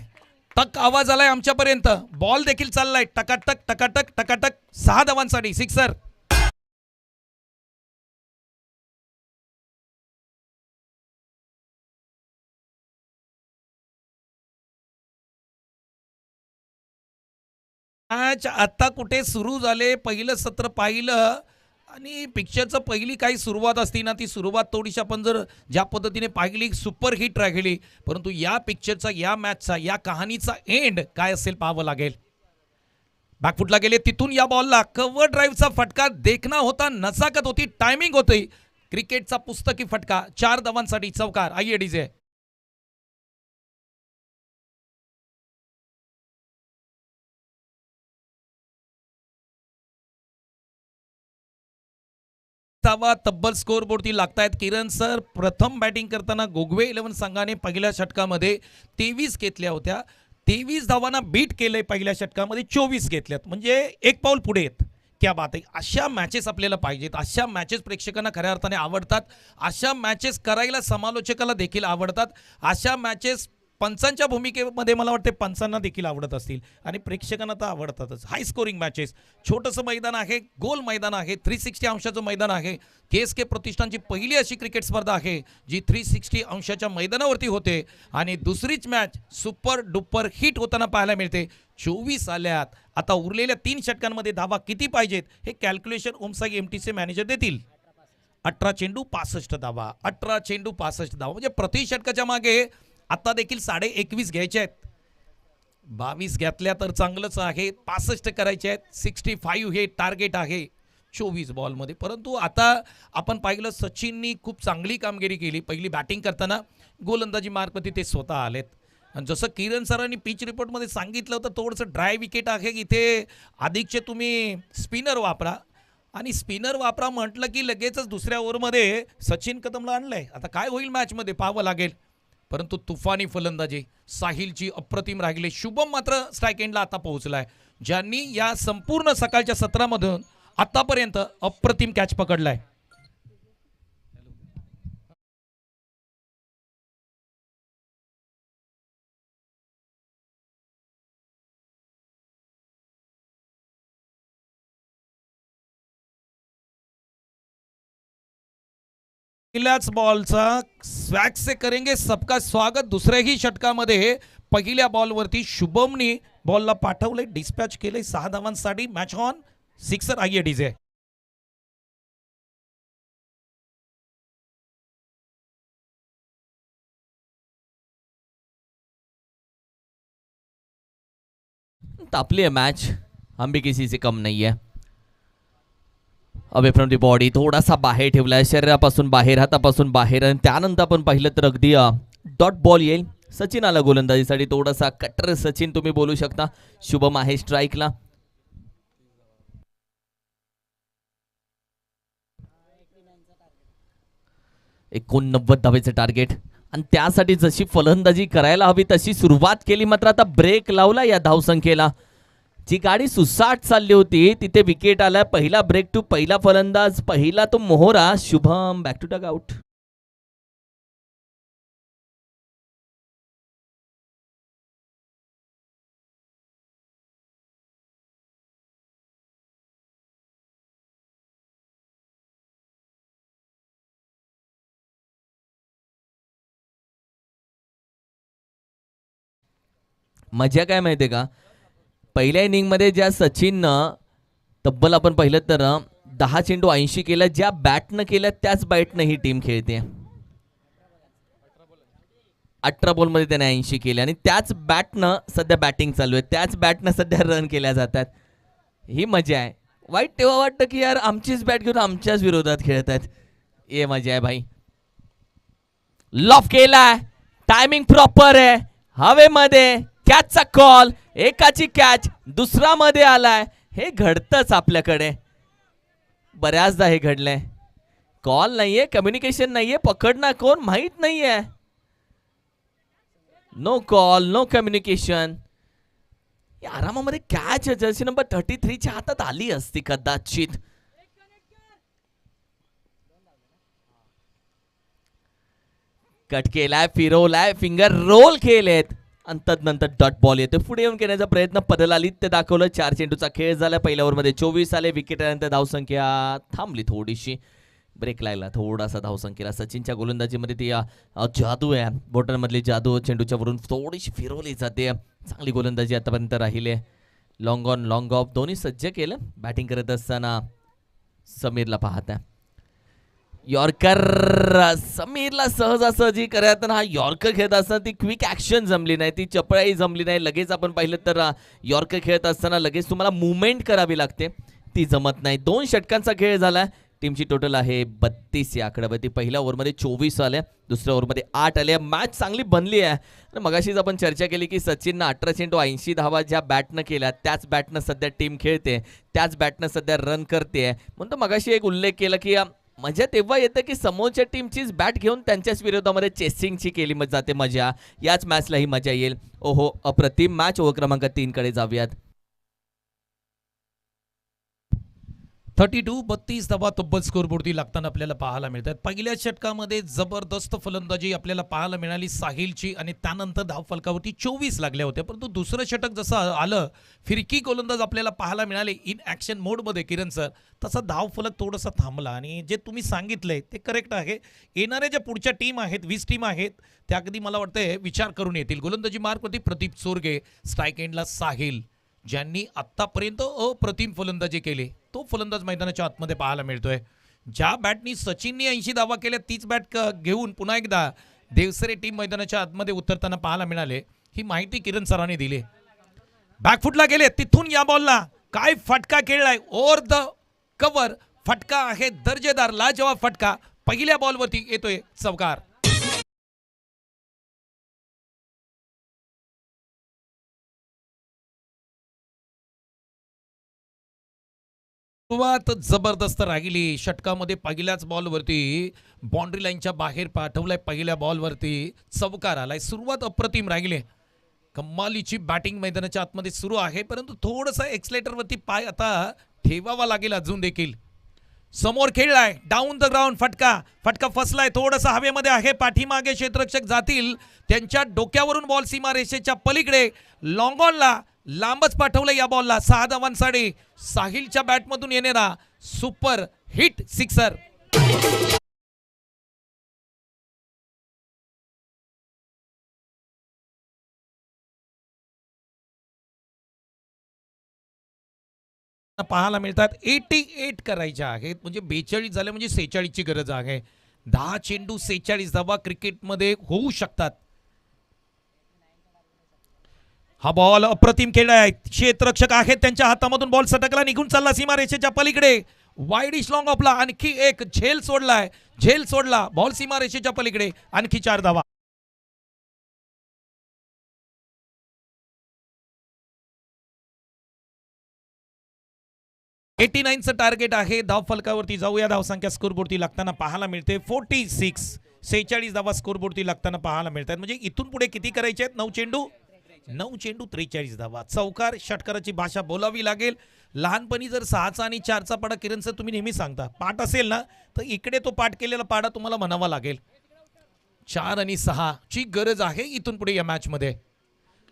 टक आवाज आलाय आमच्यापर्यंत. बॉल देखील चाललाय. टकाटक टकाटक टकाटक. 6 धावांसाठी सिक्सर. मॅच आता कुठे सुरू झाले. पहिलं सत्र पाहिलं आणि पिक्चरचं पहिली काही सुरुवात असती ना, ती सुरुवात थोडीशी आपण जर ज्या पद्धतीने पाहिली सुपर हिट राहिली. परंतु या पिक्चरचा, या मॅचचा, या कहाणीचा एंड काय असेल पाहावं लागेल. बॅकफुटला गेले. तिथून या बॉलला कव्हर ड्राईव्हचा फटका देखना होता. नजाकत होती. टायमिंग होती. क्रिकेटचा पुस्तकी फटका. 4 धावांसाठी चौकार. आइए डीजे. धावा तब्बल स्कोरबोर्डती लागतायत. किरण सर, प्रथम बॅटिंग करताना गोगवे 11 संघाने पहिल्या षटकामध्ये 23 घेतल्या होत्या. 23 धावांना बीट केलंय. पहिल्या षटकामध्ये 24 घेतल्यात म्हणजे एक पाऊल पुढे आहेत. क्या बात आहे. अशा मॅचेस आपल्याला पाहिजेत. अशा मॅचेस प्रेक्षकांना खऱ्या अर्थाने आवडतात. अशा मॅचेस करायला समालोचकाला देखील आवडतात. अशा मॅचेस पंचांच्या भूमिकेमध्ये मला वाटते पंचांना देखील आवडत असतील आणि प्रेक्षकांना तर आवडतातच. हाय स्कोरिंग मॅचेस, छोटंसं मैदान आहे, गोल मैदान आहे, 360 अंशाचं मैदान आहे. KSK प्रतिष्ठानची पहिली अशी क्रिकेट स्पर्धा आहे जी 360 अंशाच्या मैदानावरती होते आणि दुसरीच मॅच सुपर डुपर हिट होताना पाहायला मिळते. 24 आल्यात. आता उरलेल्या 3 षटकांमध्ये धावा किती पाहिजेत हे कॅल्क्युलेशन ओमसाई MTचे मॅनेजर देतील. 18 चेंडू 65 धावा, 18 चेंडू 65 धावा, म्हणजे प्रति षटकाच्या मागे आता देखील 21.5 घ्यायचे आहेत. 22 घेतल्या तर चांगलंच आहे. 65 करायचे आहेत. 65 हे टार्गेट आहे 24 बॉलमध्ये. परंतु आता आपण पाहिलं सचिननी खूप चांगली कामगिरी केली. पहिली बॅटिंग करताना गोलंदाजी मार्कवरती ते स्वतः आलेत आणि जसं किरण सरांनी पिच रिपोर्टमध्ये सांगितलं होतं थोडंसं ड्राय विकेट आहे, इथे अधिकचे तुम्ही स्पिनर वापरा आणि स्पिनर वापरा म्हटलं की लगेचच दुसऱ्या ओव्हरमध्ये सचिन कदमला आणलंय. आता काय होईल मॅचमध्ये पाहावं लागेल. परंतु तुफानी फलंदाजी साहिलची अप्रतिम राहिली. शुभम मात्र स्ट्राईक एंडला आता पोहोचलाय, ज्यांनी या संपूर्ण सकाळच्या सत्रामधून आतापर्यंत अप्रतिम कॅच पकडलाय. पहिल्याच बॉलचा स्वॅग से करेंगे सबका स्वागत. दुसऱ्याही षटकामध्ये पहिल्या बॉलवरती शुभमनी बॉलला पाठवले, डिस्पॅच केले 6 धावांसाठी. मॅच ऑन, सिक्सर आइए डीजे. तापली है मैच, हम भी किसी से कम नहीं है. अवे फ्रॉम दी बॉडी थोडासा बाहेर ठेवलाय, शरीरापासून बाहेर, हातापासून बाहेर आणि त्यानंतर आपण पाहिलं तर अगदी डॉट बॉल येईल. सचिन आला गोलंदाजीसाठी, थोडासा कट्टर सचिन तुम्ही बोलू शकता. शुभम आहे स्ट्राईकला. $89 धावेचे टार्गेट आणि त्यासाठी जशी फलंदाजी करायला हवी तशी सुरुवात केली, मात्र आता ब्रेक लावला या धावसंख्येला. जी गाडी सुसाट चालली होती तिथे विकेट आला. पहिला ब्रेक टू पहिला फलंदाज, पहिला तो मोहरा Shubham. Back to dugout. मजा काय माहितीये का, पहिल्या इनिंगमध्ये ज्या सचिननं तब्बल आपण पाहिलं तर 10 चेंडू 80 केल्या, ज्या बॅटनं केल्या त्याच बॅटनं ही टीम खेळते. 18 बॉलमध्ये त्याने 80 केले आणि त्याच बॅटनं सध्या बॅटिंग चालू आहे, त्याच बॅटनं सध्या रन केल्या जातात. ही मजा आहे. वाईट तेव्हा वाटतं की यार आमचीच बॅट घेऊन आमच्याच विरोधात खेळत आहेत. ये मजा आहे भाई. लॉफ केलाय, टायमिंग प्रॉपर आहे, हवेमध्ये कॅचचा कॉल, एकाची कॅच दुसरा मध्ये आलाय. हे घडतंच आपल्याकडे, बऱ्याचदा हे घडलंय. कॉल नाहीये, कम्युनिकेशन नाहीये, पकडणार कोण माहित नाहीये. No call, no communication. आरामामध्ये कॅच जर्सी नंबर 33च्या हातात आली असती कदाचित. कट केलाय, फिरवलाय, फिंगर रोल केलेत आणि तदनंतर डॉट बॉल येते. पुढे येऊन घेण्याचा प्रयत्न पदलालित दाखवलं. 4 चेंडूचा खेळ झाला. पहिल्या ओव्हरमध्ये 24 आले. विकेट आल्यानंतर धावसंख्या थांबली थोडीशी, ब्रेक लागला थोडासा धावसंख्येला. सचिनच्या गोलंदाजीमध्ये ती जादू आहे, बॉटरमधली जादू, चेंडूच्या वरून थोडीशी फिरवली जाते. चांगली गोलंदाजी आतापर्यंत राहिली. लॉंग ऑन लॉंग ऑफ दोन्ही सज्ज केलं. बॅटिंग करत असताना समीरला पाहता, यॉर्कर समीरला सहजासहजी करताना हा यॉर्कर खेळत असताना ती क्विक ॲक्शन जमली नाही, ती चपळाई जमली नाही. लगेच आपण पाहिलं तर यॉर्कर खेळत असताना लगेच तुम्हाला मुवमेंट करावी लागते, ती जमत नाही. 2 षटकांचा खेळ झाला. टीमची टोटल आहे 32 या आकड्यावरती. पहिल्या ओव्हरमध्ये 24 आल्या, दुसऱ्या ओव्हरमध्ये 8 आल्या. मॅच चांगली बनली आहे. मगाशीच आपण चर्चा केली की सचिननं 18 चेंडू 80 धावा ज्या बॅटनं केल्या त्याच बॅटनं सध्या टीम खेळते, त्याच बॅटनं सध्या रन करते. म्हणून मगाशी एक उल्लेख केला की मजा तेव्हा येतं की समोरच्या टीमचीच बॅट घेऊन त्यांच्याच विरोधामध्ये चेसिंगची केली जाते मजा. याच मॅचला ही मजा येईल. ओहो, अप्रतिम मॅच. ओव्हर क्रमांक 3 कडे जाऊयात. 32 धावा तब्बल स्कोरबोर्डती लागताना आपल्याला पाहायला मिळतात. पहिल्या षटकामध्ये जबरदस्त फलंदाजी आपल्याला पाहायला मिळाली साहिलची आणि त्यानंतर धाव फलकावरती 24 लागल्या होत्या. परंतु दुसरं षटक जसं आलं, फिरकी गोलंदाज आपल्याला पाहायला मिळाले इन ॲक्शन मोडमध्ये किरण सर, तसा धाव फलक थोडासा थांबला. आणि जे तुम्ही सांगितलंय ते करेक्ट आहे. येणाऱ्या ज्या पुढच्या टीम आहेत, 20 टीम आहेत, त्या अगदी मला वाटतंय विचार करून येतील. गोलंदाजी मार्कवरती प्रदीप चोरगे, स्ट्राईक एंडला साहिल, ज्यांनी आत्तापर्यंत अप्रतिम फलंदाजी केली, तो फलंदाज मैदानाच्या आतमध्ये पाहायला मिळतोय. ज्या बॅटनी सचिननी 80 धावा केल्या, तीच बॅट घेऊन पुन्हा एकदा देवसरे टीम मैदानाच्या आतमध्ये उतरताना पाहायला मिळाले. ही माहिती किरण सरांनी दिली. बॅकफुटला गेले, तिथून या बॉलला काय फटका खेळलाय, ओव्हर द कव्हर फटका आहे, दर्जेदार लाजवाब फटका. पहिल्या बॉलवरती येतोय चौकार. सुरुवात जबरदस्त राहिली षटकामध्ये. पहिल्याच बॉलवरती बाउंड्री लाईनच्या बाहेर पाठवलाय, पहिल्या बॉलवरती चौकार आलाय. सुरुवात अप्रतिम राहिली. कमालीची बॅटिंग मैदानाच्या आतमध्ये सुरू आहे, परंतु थोडंसं एक्सलेटरवरती पाय आता ठेवावा लागेल अजून देखील. समोर खेळलाय, डाऊन द ग्राउंड फटका, फटका फसलाय, थोडंसं हवेमध्ये आहे. पाठीमागे क्षेत्ररक्षक जातील, त्यांच्या डोक्यावरून बॉल सीमा रेषेच्या पलीकडे लॉंग ऑनला लांबच पाठवलं. या बॉलला 6 धावांसाठी साहिलच्या बॅटमधून येणारा सुपर हिट सिक्सर. पाहायला मिळतात 88 करायच्या आहेत, म्हणजे 42 झाले म्हणजे 46 ची गरज आहे. 10 चेंडू 46 धावा क्रिकेटमध्ये होऊ शकतात. हा बॉल अप्रतिम खेळला आहे. क्षेत्ररक्षक आहेत, त्यांच्या हातामधून बॉल सटकला, निघून चालला सीमा रेषेच्या पलीकडे. वाईडिश लॉंग ऑफला आणखी एक झेल सोडलाय, झेल सोडला, बॉल सीमा रेषेच्या पलीकडे, आणखी 4 धावा. चं टार्गेट आहे. धाव फलकावरती जाऊया. धावसंख्या स्कोरबोर्डती लागताना पाहायला मिळते 46. 46 धावा स्कोरबोर्डती लागताना पाहायला मिळतात. म्हणजे इथून पुढे किती करायचे आहेत? 9 चेंडू 43 धावा. चौकार षटकाराची भाषा बोलावी लागेल. लहानपणी जर 6चा आणि 4चा पाडा, किरण सर तुम्ही नेहमी सांगता, पाठ असेल ना तर इकडे तो पाठ केलेला पाडा तुम्हाला म्हणावा लागेल. 4 आणि 6 ची गरज आहे इथून पुढे या मॅच मध्ये.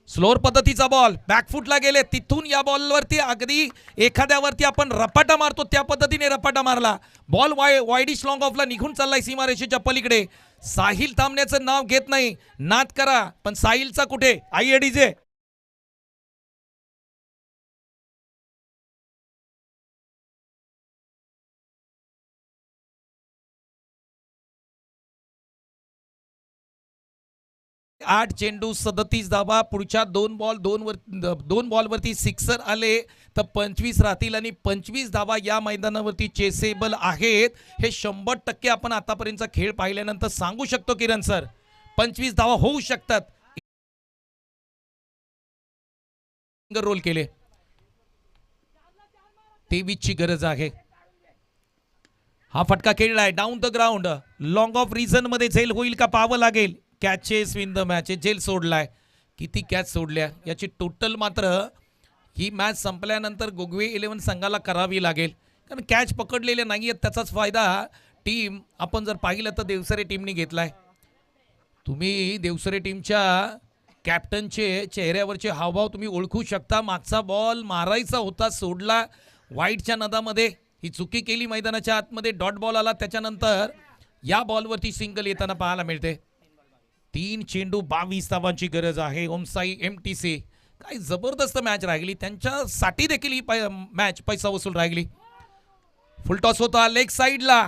स्लोअर पद्धतीचा बॉल, बॅकफुटला गेले, तिथून या बॉलवरती अगदी एखाद्यावरती आपण रपाटा मारतो त्या पद्धतीने रपाटा मारला. बॉल वाईडिश लॉंग ऑफला निघून चाललाय सीमा रेषेच्या पलीकडे. साहिल थांबण्याचं नाव घेत नाही. नाद करा, पण साहिलचा कुठे? आयएडीजे आठ चेंडू 37 धावा. पुढच्या 2 बॉलवरती सिक्सर आले तर 25 राहतील आणि 25 धावा या मैदानावरती चेसेबल आहेत. हे 100% आपण आतापर्यंतचा खेळ पाहिल्यानंतर सांगू शकतो किरण सर. 25 धावा होऊ शकतात. रोल केले, 23 ची गरज आहे. हा फटका खेळलाय down the ground, long of reason मध्ये झेल होईल का पाहावं लागेल. कॅचेस विन द मॅच, झेल सोडलाय. किती कॅच सोडल्या याची टोटल मात्र ही मॅच संपल्यानंतर गोगवे 11 संघाला करावी लागेल, कारण कॅच पकडलेले नाहीयेत. त्याचाच फायदा टीम आपण जर पाहिलं तर देवसरे टीमने घेतलाय. तुम्ही देवसरे टीमच्या कॅप्टनचे चेहऱ्यावरचे हावभाव तुम्ही ओळखू शकता. मागचा बॉल मारायचा होता, सोडला वाईटच्या नदामध्ये, ही चुकी केली. मैदानाच्या आतमध्ये डॉट बॉल आला, त्याच्यानंतर या बॉलवरती सिंगल येताना पाहायला मिळते. 3 चेंडू 22 धावांची गरज आहे. ओमसाई MTC काय जबरदस्त मॅच राहिली, त्यांच्यासाठी देखील ही मॅच पैसा वसूल राहिली. फुलटॉस होता, लेग साईडला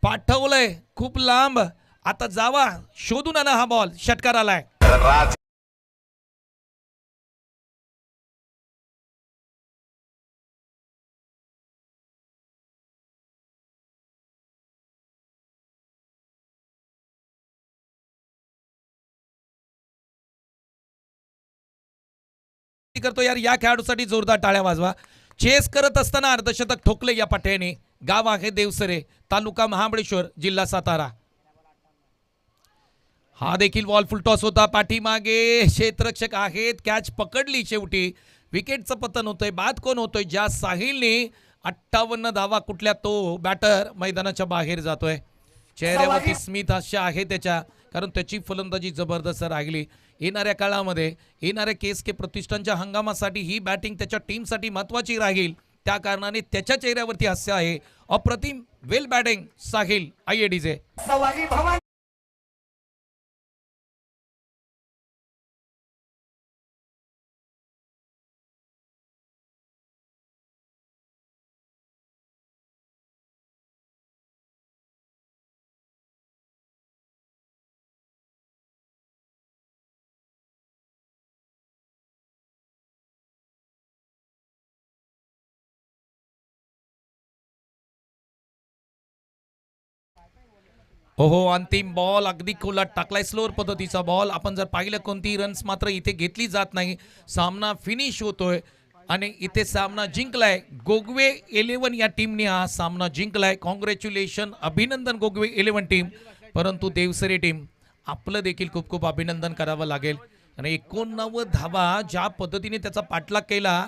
पाठवलंय खूप लांब. आता जावा शोधून आणा हा बॉल. षटकार आलाय. करतो यार, या खेळाडूसाठी जोरदार टाळ्या वाजवा. चेस करत असताना अर्धशतक ठोकले या पट्याने. गाव आहे देवसरे, तालुका महाबळेश्वर, जिल्हा सातारा. हा देखील बॉल फुलटॉस होता. पाठीमागे क्षेत्ररक्षक आहेत, कॅच पकडली. शेवटी विकेटचं पतन होतंय. बाद कोण होतोय? ज्या साहिलने 58 धावा कुठल्या तो बॅटर मैदानाच्या बाहेर जातोय. चेहऱ्यावरती स्मित हास्य आहे त्याच्या, कारण त्याची फलंदाजी जबरदस्त राहिली. येणाऱ्या काळामध्ये येणाऱ्या KSK प्रतिष्ठानच्या हंगामासाठी ही बॅटिंग त्याच्या टीमसाठी महत्वाची राहील. त्या कारणाने त्याच्या चेहऱ्यावरती हास्य आहे. अप्रतिम वेल बॅटिंग साहिल IADJ. हो, अंतिम बॉल अगदी खोलात टाकलाय. स्लोअर पद्धतीचा बॉल. आपण जर पाहिलं कोणतीही रन्स मात्र इथे घेतली जात नाही. सामना फिनिश होतोय आणि इथे सामना जिंकलाय. गोगवे 11 या टीमने हा सामना जिंकलाय. कॉंग्रॅच्युलेशन, अभिनंदन गोगवे 11 टीम. परंतु देवसरे टीम, आपलं देखील खूप खूप अभिनंदन करावं लागेल. आणि 89 धावा ज्या पद्धतीने त्याचा पाठलाग केला,